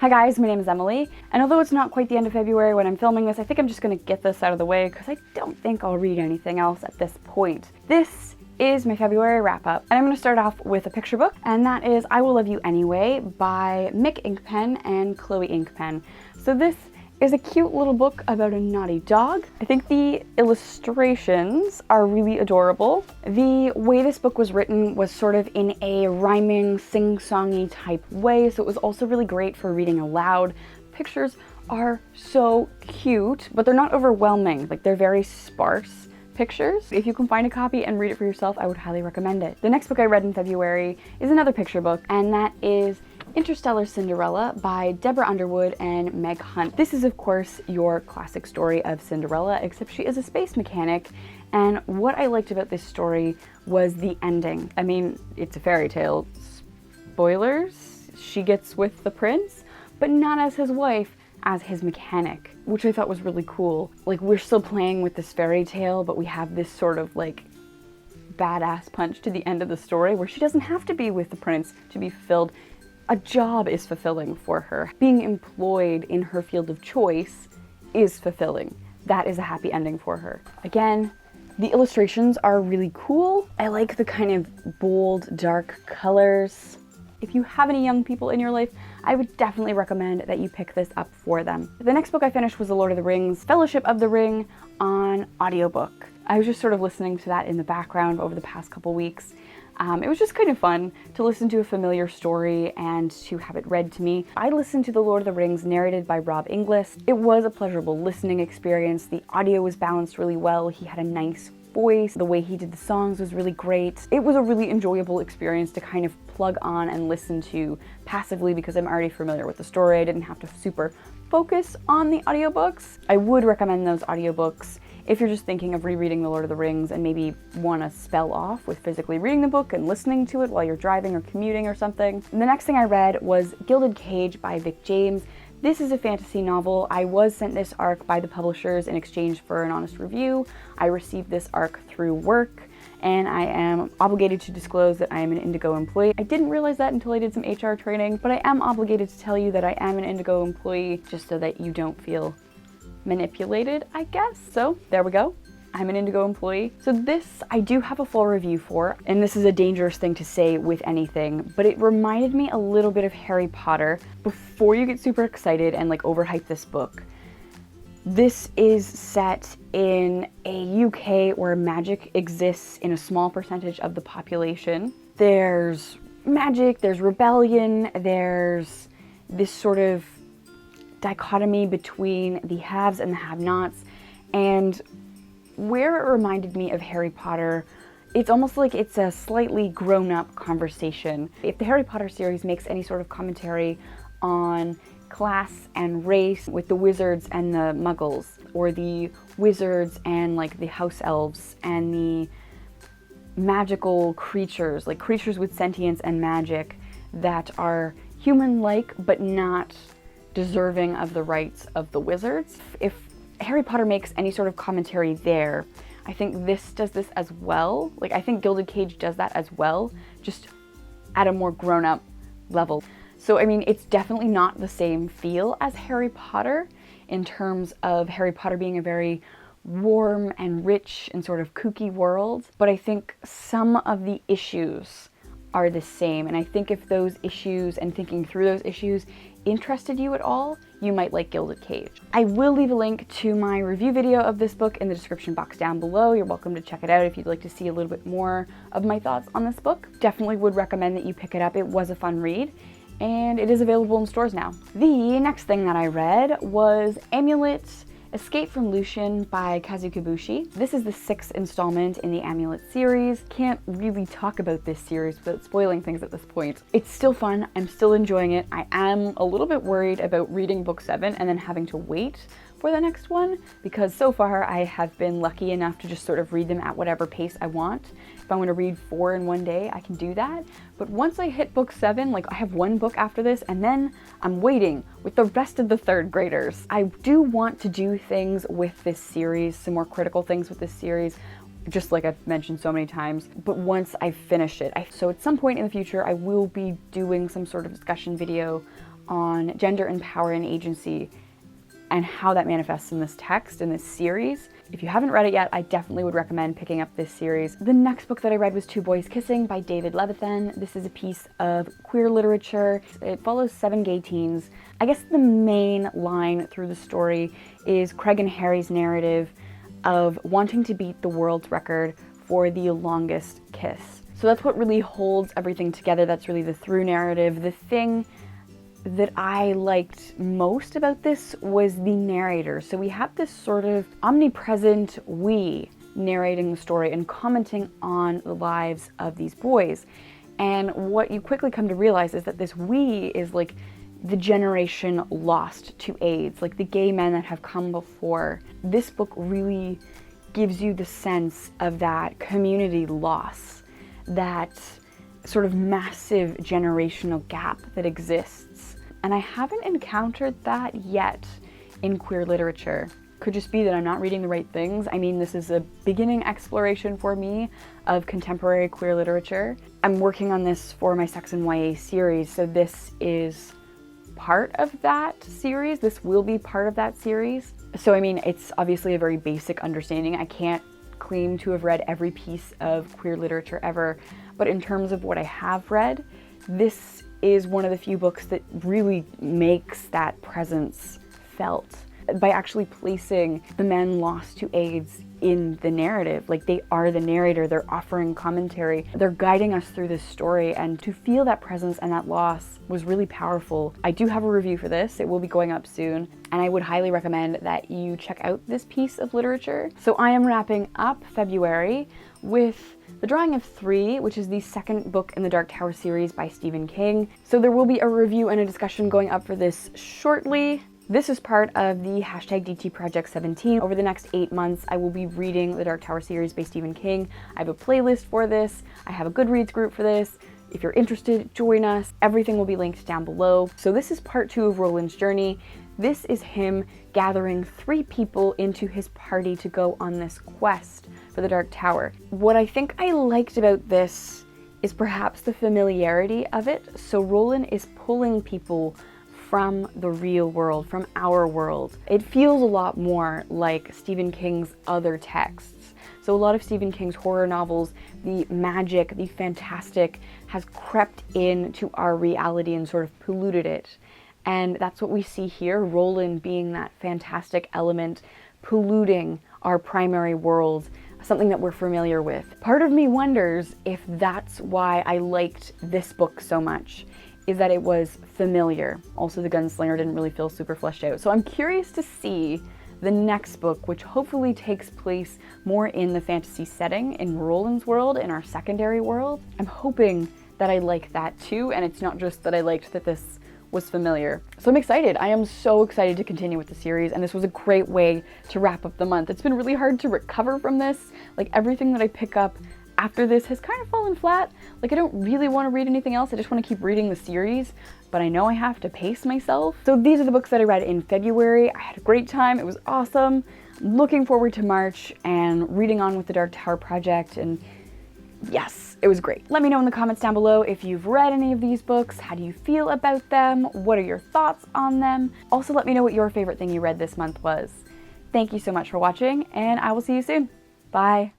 Hi guys, my name is Emily, and although it's not quite the end of February when I'm filming this, I think I'm just gonna get this out of the way because I don't think I'll read anything else at this point. This is my February wrap-up, and I'm gonna start off with a picture book, and that is I Will Love You Anyway by Mick Inkpen and Chloe Inkpen. So this is a cute little book about a naughty dog. I think the illustrations are really adorable. The way this book was written was sort of in a rhyming, sing-songy type way, so it was also really great for reading aloud. Pictures are so cute, but they're not overwhelming. Like, they're very sparse pictures. If you can find a copy and read it for yourself, I would highly recommend it. The next book I read in February is another picture book, and that is Interstellar Cinderella by Deborah Underwood and Meg Hunt. This is, of course, your classic story of Cinderella, except she is a space mechanic, and what I liked about this story was the ending. I mean, it's a fairy tale. Spoilers? She gets with the prince, but not as his wife, as his mechanic, which I thought was really cool. Like, we're still playing with this fairy tale, but we have this sort of like badass punch to the end of the story where she doesn't have to be with the prince to be fulfilled. A job is fulfilling for her. Being employed in her field of choice is fulfilling. That is a happy ending for her. Again, the illustrations are really cool. I like the kind of bold, dark colors. If you have any young people in your life, I would definitely recommend that you pick this up for them. The next book I finished was The Lord of the Rings, Fellowship of the Ring on audiobook. I was just sort of listening to that in the background over the past couple weeks. It was just kind of fun to listen to a familiar story and to have it read to me. I listened to The Lord of the Rings narrated by Rob Inglis. It was a pleasurable listening experience. The audio was balanced really well. He had a nice voice. The way he did the songs was really great. It was a really enjoyable experience to kind of plug on and listen to passively because I'm already familiar with the story. I didn't have to super focus on the audiobooks. I would recommend those audiobooks if you're just thinking of rereading The Lord of the Rings and maybe want to spell off with physically reading the book and listening to it while you're driving or commuting or something. And the next thing I read was Gilded Cage by Vic James. This is a fantasy novel. I was sent this ARC by the publishers in exchange for an honest review. I received this ARC through work, and I am obligated to disclose that I am an Indigo employee. I didn't realize that until I did some HR training, but I am obligated to tell you that I am an Indigo employee just so that you don't feel manipulated, I guess. So there we go. I'm an Indigo employee. So this I do have a full review for, and this is a dangerous thing to say with anything, but it reminded me a little bit of Harry Potter. Before you get super excited and like overhype this book, this is set in a UK where magic exists in a small percentage of the population. There's magic, there's rebellion, there's this sort of dichotomy between the haves and the have-nots, and where it reminded me of Harry Potter, it's almost like it's a slightly grown-up conversation. If the Harry Potter series makes any sort of commentary on class and race with the wizards and the muggles, or the wizards and like the house elves and the magical creatures, like creatures with sentience and magic that are human-like but not deserving of the rights of the wizards. If Harry Potter makes any sort of commentary there, I think this does this as well. Like, I think Gilded Cage does that as well, just at a more grown-up level. So, I mean, it's definitely not the same feel as Harry Potter in terms of Harry Potter being a very warm and rich and sort of kooky world, but I think some of the issues are the same, and I think if those issues and thinking through those issues interested you at all, you might like Gilded Cage. I will leave a link to my review video of this book in the description box down below. You're welcome to check it out if you'd like to see a little bit more of my thoughts on this book. Definitely would recommend that you pick it up. It was a fun read, and it is available in stores now. The next thing that I read was Amulet: Escape from Lucian by Kazu Kibushi. This is the 6th installment in the Amulet series. Can't really talk about this series without spoiling things at this point. It's still fun, I'm still enjoying it. I am a little bit worried about reading book 7 and then having to wait for the next one, because so far I have been lucky enough to just sort of read them at whatever pace I want. If I want to read 4 in one day, I can do that. But once I hit book 7, like I have one book after this, and then I'm waiting with the rest of the 3rd graders. I do want to do things with this series, some more critical things with this series, just like I've mentioned so many times, but once I finish it. So at some point in the future, I will be doing some sort of discussion video on gender and power and agency and how that manifests in this text, in this series. If you haven't read it yet, I definitely would recommend picking up this series. The next book that I read was Two Boys Kissing by David Levithan. This is a piece of queer literature. It follows 7 gay teens. I guess the main line through the story is Craig and Harry's narrative of wanting to beat the world's record for the longest kiss. So that's what really holds everything together. That's really the through narrative. The thing that I liked most about this was the narrator. So we have this sort of omnipresent we narrating the story and commenting on the lives of these boys. And what you quickly come to realize is that this we is like the generation lost to AIDS, like the gay men that have come before. This book really gives you the sense of that community loss, that sort of massive generational gap that exists. And I haven't encountered that yet in queer literature. Could just be that I'm not reading the right things. I mean, this is a beginning exploration for me of contemporary queer literature. I'm working on this for my Sex and YA series, so this is part of that series. This will be part of that series. So I mean, it's obviously a very basic understanding. I can't claim to have read every piece of queer literature ever, but in terms of what I have read, this is one of the few books that really makes that presence felt by actually placing the men lost to AIDS in the narrative. Like, they are the narrator, they're offering commentary, they're guiding us through this story, and to feel that presence and that loss was really powerful. I do have a review for this, it will be going up soon, and I would highly recommend that you check out this piece of literature. So I am wrapping up February with The Drawing of Three, which is the second book in the Dark Tower series by Stephen King. So there will be a review and a discussion going up for this shortly. This is part of the hashtag DT Project 17. Over the next 8 months, I will be reading the Dark Tower series by Stephen King. I have a playlist for this. I have a Goodreads group for this. If you're interested, join us. Everything will be linked down below. So this is part 2 of Roland's journey. This is him gathering 3 people into his party to go on this quest for the Dark Tower. What I think I liked about this is perhaps the familiarity of it. So Roland is pulling people from the real world, from our world. It feels a lot more like Stephen King's other texts. So a lot of Stephen King's horror novels, the magic, the fantastic has crept into our reality and sort of polluted it. And that's what we see here, Roland being that fantastic element, polluting our primary world, something that we're familiar with. Part of me wonders if that's why I liked this book so much, is that it was familiar. Also, the gunslinger didn't really feel super fleshed out. So I'm curious to see the next book, which hopefully takes place more in the fantasy setting, in Roland's world, in our secondary world. I'm hoping that I like that too, and it's not just that I liked that this was familiar. So I'm excited. I am so excited to continue with the series, and this was a great way to wrap up the month. It's been really hard to recover from this. Like, everything that I pick up after this has kind of fallen flat. Like, I don't really want to read anything else. I just want to keep reading the series, but I know I have to pace myself. So these are the books that I read in February. I had a great time. It was awesome. I'm looking forward to March and reading on with the Dark Tower project, and yes, it was great. Let me know in the comments down below if you've read any of these books. How do you feel about them? What are your thoughts on them? Also, let me know what your favorite thing you read this month was. Thank you so much for watching, and I will see you soon. Bye.